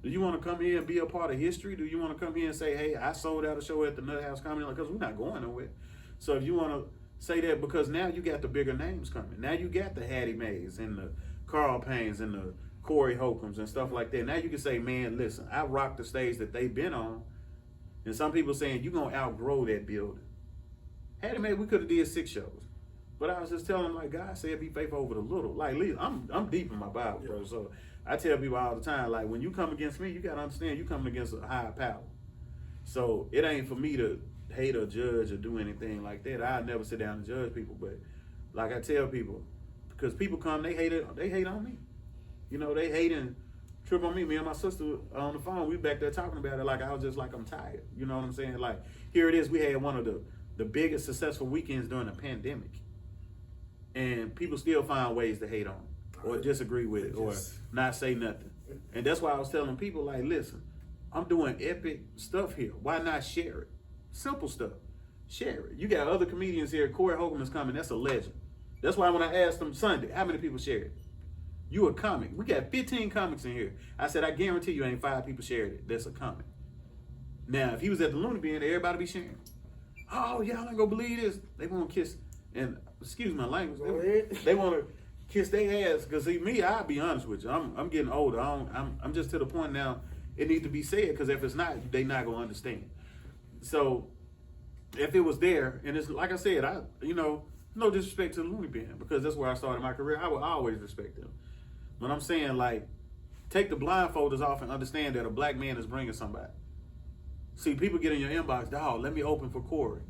Do you want to come here and be a part of history? Do you want to come here and say, hey, I sold out a show at the NutHouse Comedy? Because we're not going nowhere. So if you want to say that, because now you got the bigger names coming. Now you got the Hattie Mays and the Carl Paynes and the Corey Holcombs and stuff like that. Now you can say, man, listen, I rocked the stage that they've been on. And some people saying, you're going to outgrow that building. Hattie Mae, we could have did 6 shows. But I was just telling them, like, God said, be faithful over the little. Like, I'm deep in my Bible, bro. So I tell people all the time, like, when you come against me, you got to understand you're coming against a higher power. So it ain't for me to hate or judge or do anything like that. I never sit down and judge people. But like I tell people, because people come, they hate on me. You know, they hate and trip on me. Me and my sister on the phone, we back there talking about it like I was just like, I'm tired. You know what I'm saying? Like, here it is. We had one of the biggest successful weekends during the pandemic. And people still find ways to hate on it or disagree with it or not say nothing. And that's why I was telling people, like, listen, I'm doing epic stuff here. Why not share it? Simple stuff. Share it. You got other comedians here. Corey Holcomb is coming. That's a legend. That's why when I asked him Sunday, how many people shared it? You a comic. We got 15 comics in here. I said, I guarantee you ain't 5 people shared it. That's a comic. Now, if he was at the Looney Bin, everybody be sharing. Oh, y'all ain't gonna believe this. They want to kiss, and excuse my language, they want to kiss their ass. Because see, me, I'll be honest with you. I'm getting older. I'm just to the point now, it needs to be said. Because if it's not, they not gonna understand. So, if it was there, and it's like I said, no disrespect to the Looney Bin, because that's where I started my career. I will always respect them. But I'm saying, like, take the blindfolders off and understand that a black man is bringing somebody. See, people get in your inbox, dog, let me open for Corey.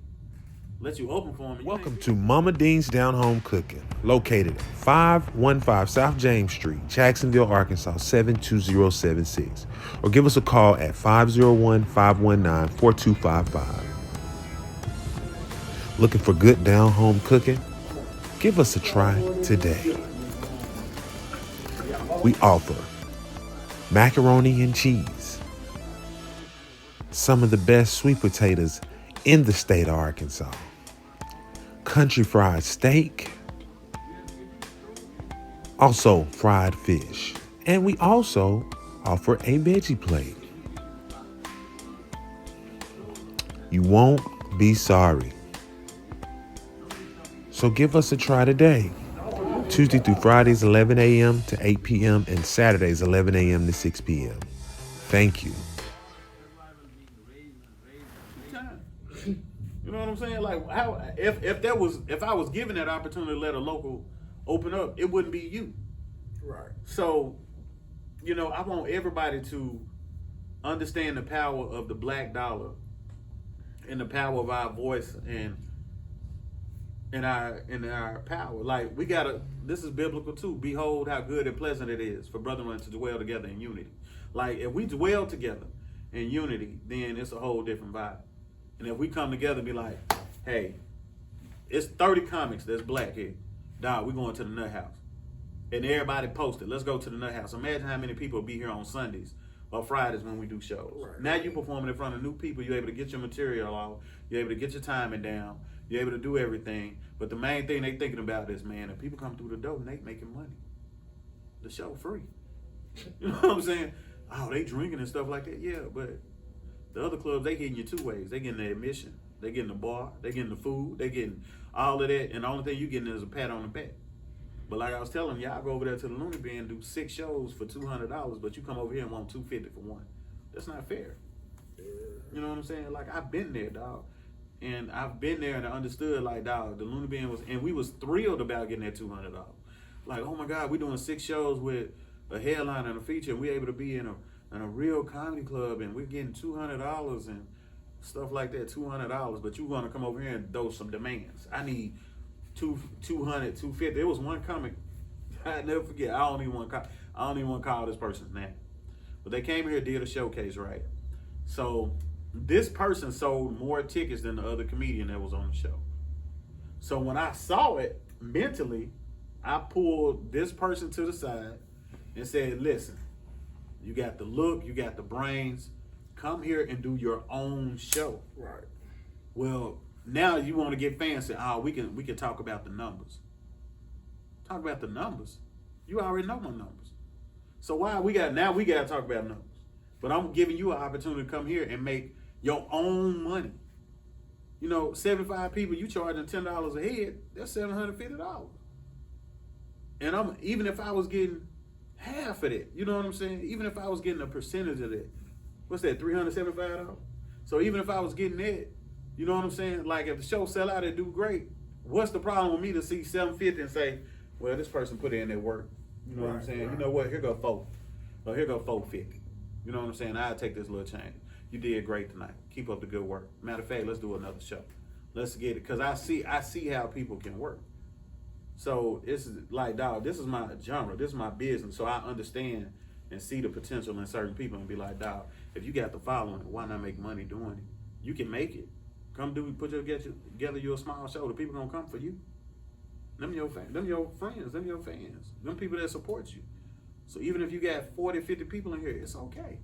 Let you open for him. Welcome to Mama Dean's Down Home Cooking, located at 515 South James Street, Jacksonville, Arkansas, 72076. Or give us a call at 501-519-4255. Looking for good down home cooking? Give us a try today. We offer macaroni and cheese, some of the best sweet potatoes in the state of Arkansas, country fried steak, also fried fish, And we also offer a veggie plate. You won't be sorry. So give us a try today. Tuesday through Fridays, 11 a.m. to 8 p.m. and Saturdays, 11 a.m. to 6 p.m. Thank you. You know what I'm saying? Like, how if I was given that opportunity to let a local open up, it wouldn't be you. Right. So, you know, I want everybody to understand the power of the black dollar and the power of our voice and our power. Like, we gotta. This is biblical too. Behold, how good and pleasant it is for brethren to dwell together in unity. Like, if we dwell together in unity, then it's a whole different vibe. And if we come together and be like, hey, it's 30 comics that's black here. Dog, we're going to the NutHouse. And everybody posted, let's go to the NutHouse. Imagine how many people be here on Sundays or Fridays when we do shows. Right. Now you performing in front of new people. You're able to get your material out. You're able to get your timing down. You're able to do everything. But the main thing they thinking about is, man, if people come through the door and they making money, the show free. You know what I'm saying? Oh, they drinking and stuff like that. Yeah, but the other clubs, they getting you two ways. They getting the admission, they getting the bar, they getting the food, they getting all of that, and the only thing you getting is a pat on the back. But like I was telling y'all, go over there to the Looney Bin and do 6 shows for $200, but you come over here and want $250 for one. That's not fair. You know what I'm saying? Like, I've been there, dog. And I've been there and I understood, like, dog, the Looney Bin was, and we was thrilled about getting that $200. Like, oh my God, we doing 6 shows with a headline and a feature, and we able to be in a real comedy club, and we're getting $200 and stuff like that, $200. But you want to come over here and throw some demands. I need 200, 250. It was one comic I never forget. I don't even want to call this person's name, but they came here, did a showcase, right? So this person sold more tickets than the other comedian that was on the show. So when I saw it mentally, I pulled this person to the side and said, listen, you got the look, you got the brains, come here and do your own show. Right. Well, now you want to get fancy. Oh, we can talk about the numbers. Talk about the numbers. You already know my numbers. So why we got to talk about numbers. But I'm giving you an opportunity to come here and make your own money. You know, 75 people, you charging $10 a head, that's $750. And even if I was getting half of it, you know what I'm saying? Even if I was getting a percentage of that, what's that, $375? So even if I was getting that, you know what I'm saying? Like, if the show sell out and do great, what's the problem with me to see $750 and say, well, this person put in their work. You know what I'm saying? Right. You know what? Here go $4. Or here go $450. You know what I'm saying? I'll take this little change. You did great tonight. Keep up the good work. Matter of fact, let's do another show. Let's get it. Because I see how people can work. So it's like, dog, this is my genre. This is my business. So I understand and see the potential in certain people and be like, dog, if you got the following, why not make money doing it? You can make it. Come together you a small show. The people gonna come for you. Them your friends, them your fans, them people that support you. So even if you got 40, 50 people in here, it's okay.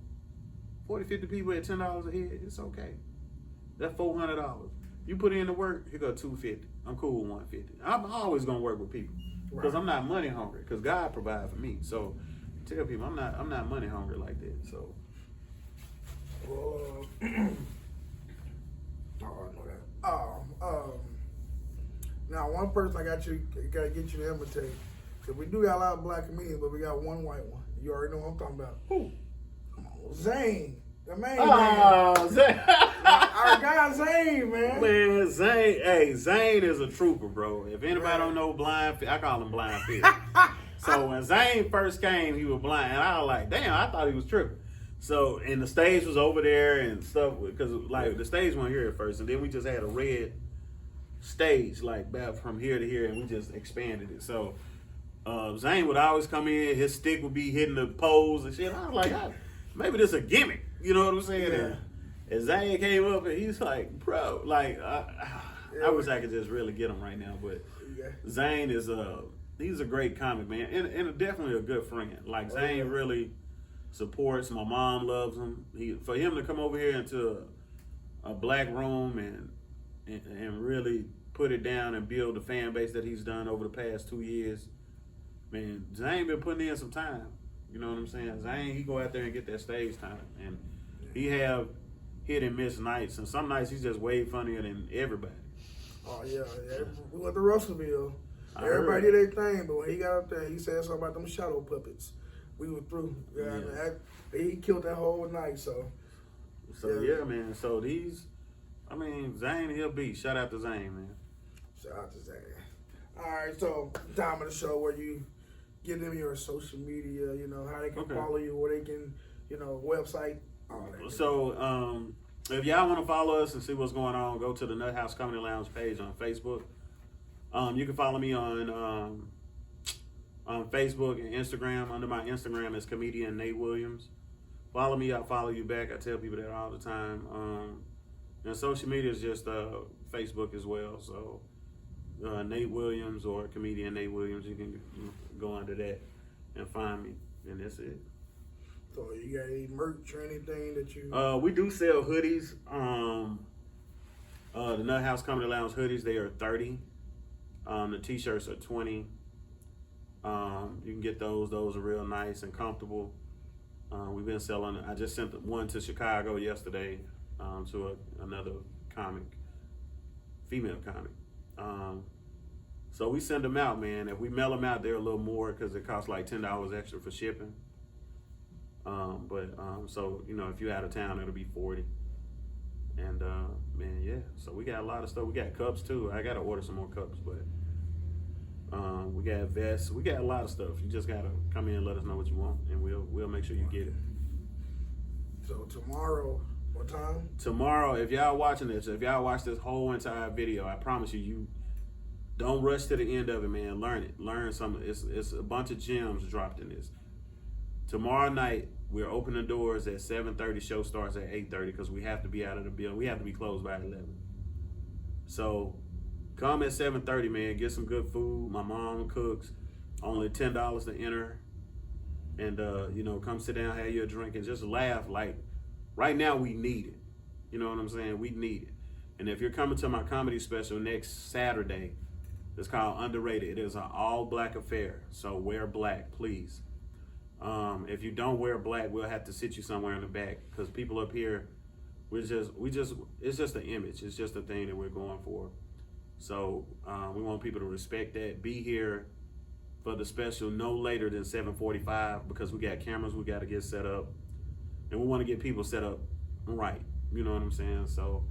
40, 50 people at $10 a head, it's okay. That's $400. You put in the work, here go $250. I'm cool with $150. I'm always gonna work with people because I'm not money hungry. Because God provides for me. So tell people I'm not money hungry like that. So. Well, oh, I know that. Now one person I gotta get you to imitate. Cause we do got a lot of black comedians, but we got one white one. You already know what I'm talking about. Who? Come on, Zane. The main man. Oh, Zane. Our guy Zane, man. Man, Zane is a trooper, bro. If anybody don't know Blind, I call him Blind Fish. So when Zane first came, he was blind. And I was like, damn, I thought he was tripping. So, and the stage was over there and stuff, because like the stage wasn't here at first, and then we just had a red stage like back from here to here, and we just expanded it. So Zane would always come in, his stick would be hitting the poles and shit. I was like, maybe this a gimmick, you know what I'm saying? Yeah. And Zane came up and he's like, bro, like I wish I could just really get him right now, but Zane is he's a great comic, man, and definitely a good friend. Like Zane really supports. My mom loves him. For him to come over here into a black room and really put it down and build the fan base that he's done over the past 2 years, man, Zane been putting in some time. You know what I'm saying? Zane, he go out there and get that stage time, and he have hit and miss nights, and some nights he's just way funnier than everybody. Oh yeah. We went to Russellville. I Everybody heard. did their thing, but when he got up there, he said something about them shadow puppets. We were through. Yeah, I mean, he killed that whole night. So Yeah, man. So Zane, he'll beat. Shout out to Zane, man. shout out to Zane. All right, so time of the show where you give them your social media, you know, how they can follow you, where they can, you know, website, all that. So, if y'all want to follow us and see what's going on, go to the NutHouse Comedy Lounge page on Facebook. You can follow me on Facebook and Instagram. Under my Instagram is comedian Nate Williams. Follow me, I'll follow you back. I tell people that all the time. And social media is just Facebook as well. So Nate Williams or comedian Nate Williams, you can go under that and find me, and that's it. So you got any merch or anything that you? We do sell hoodies. The NutHouse Comedy Lounge hoodies, they are $30. The t-shirts are $20. You can get those. Those are real nice and comfortable. We've been selling. I just sent one to Chicago yesterday to another female comic. So we send them out, man. If we mail them out, they're a little more because it costs like $10 extra for shipping. So you know, if you're out of town, it'll be $40. And man, yeah. So we got a lot of stuff. We got cups too. I gotta order some more cups, but we got vests. We got a lot of stuff. You just gotta come in and let us know what you want, and we'll make sure you get it. So tomorrow, what time? Tomorrow, if y'all watching this, if y'all watch this whole entire video, I promise you don't rush to the end of it, man. Learn it. Learn something. It's a bunch of gems dropped in this. Tomorrow night, we're opening the doors at 7:30. Show starts at 8:30 because we have to be out of the building. We have to be closed by 11. So come at 7:30, man. Get some good food. My mom cooks. Only $10 to enter. And, come sit down, have your drink, and just laugh. Like, right now, we need it. You know what I'm saying? We need it. And if you're coming to my comedy special next Saturday, it's called Underrated. It is an all-black affair. So wear black, please. If you don't wear black, we'll have to sit you somewhere in the back because people up here, it's just an image. It's just a thing that we're going for. So we want people to respect that. Be here for the special no later than 7:45 because we got cameras we got to get set up, and we want to get people set up right. You know what I'm saying? So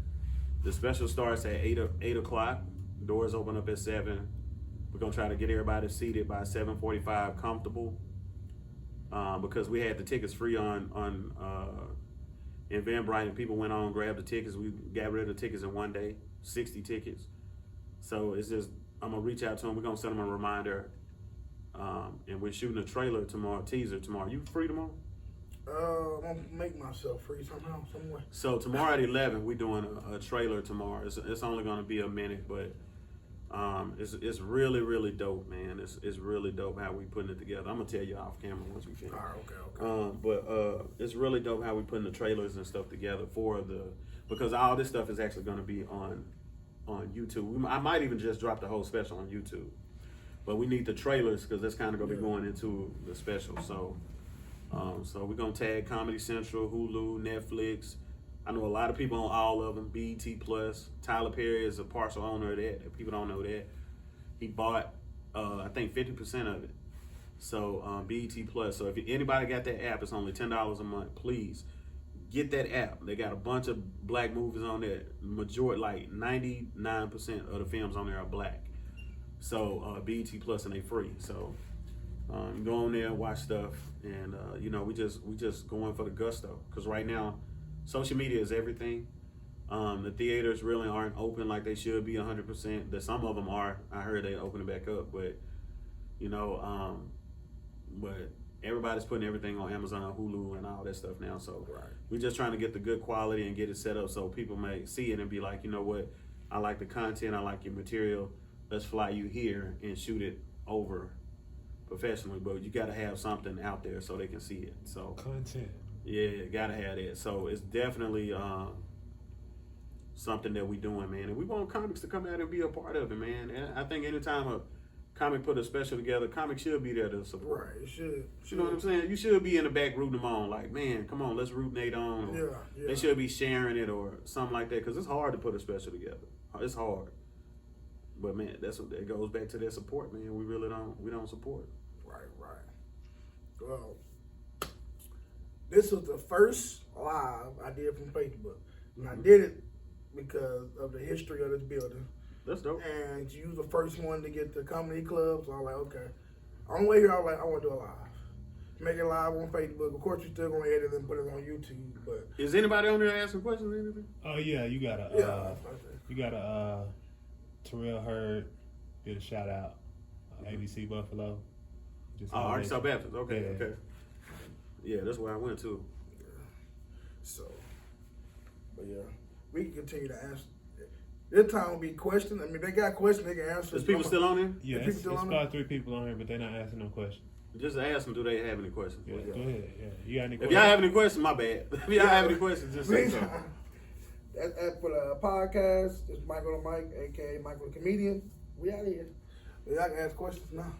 the special starts at 8 o'clock. Doors open up at 7. We're gonna try to get everybody seated by 7:45, comfortable. Because we had the tickets free in Van Brighton. People went on, grabbed the tickets. We got rid of the tickets in one day, 60 tickets. So it's just, I'm gonna reach out to them. We're gonna send them a reminder. And we're shooting a trailer tomorrow, teaser tomorrow. You free tomorrow? I'm gonna make myself free somehow, some way. So tomorrow at 11, we're doing a trailer tomorrow. It's only gonna be a minute, but it's really, really dope, man. It's really dope how we putting it together. I'm gonna tell you off camera once we finish. All right, okay. But it's really dope how we putting the trailers and stuff together because all this stuff is actually gonna be on YouTube. I might even just drop the whole special on YouTube, but we need the trailers because that's kind of gonna be going into the special. So we're gonna tag Comedy Central, Hulu, Netflix. I know a lot of people on all of them. BET Plus. Tyler Perry is a partial owner of that. People don't know that. He bought, I think, 50% of it. So BET Plus. So if anybody got that app, it's only $10 a month. Please get that app. They got a bunch of black movies on there. Majority, like 99% of the films on there are black. So BET Plus, and they free. So you go on there and watch stuff, and we just going for the gusto. Because right now, social media is everything. The theaters really aren't open like they should be 100%. Some of them are. I heard they opening back up, but but everybody's putting everything on Amazon, Hulu, and all that stuff now. So we're just trying to get the good quality and get it set up so people may see it and be like, you know what, I like the content, I like your material. Let's fly you here and shoot it over professionally. But you got to have something out there so they can see it. So Content. yeah, gotta have that. So it's definitely something that we doing, man. And we want comics to come out and be a part of it, man. And I think anytime Comic put a special together. Comic should be there to support. Right, it should. You know what I'm saying? You should be in the back rooting them on. Like, man, come on, let's root Nate on. Or Yeah. They should be sharing it or something like that because it's hard to put a special together. It's hard. But man, that's what it goes back to that support, man. We don't support. Right. Well, this was the first live I did from Facebook, and I did it because of the history of this building. That's dope. And you was the first one to get the comedy club, so I'm like, okay. On the way here, I was like, I want to do it live. Make it live on Facebook. Of course, you're still going to edit it and put it on YouTube, but Is anybody on there asking questions or anything? Oh yeah, you got a Terrell Hurd did a shout out. ABC Buffalo. Just Arkansas Baptist. Okay, Yeah. okay. Yeah, that's where I went to. So, but yeah, we can continue to answer. This time will be questions. I mean, they got questions they can answer. Is people still on there? Yeah, people it's still on about 3 people on here, but they're not asking no questions. Just ask them, do they have any questions? Yeah, go ahead. Yeah, you got any If questions? y'all have any questions, my bad. If y'all have any questions, just say something. That's for the podcast. It's Michael the Mike, aka Michael the Comedian. We out here. Y'all can ask questions now.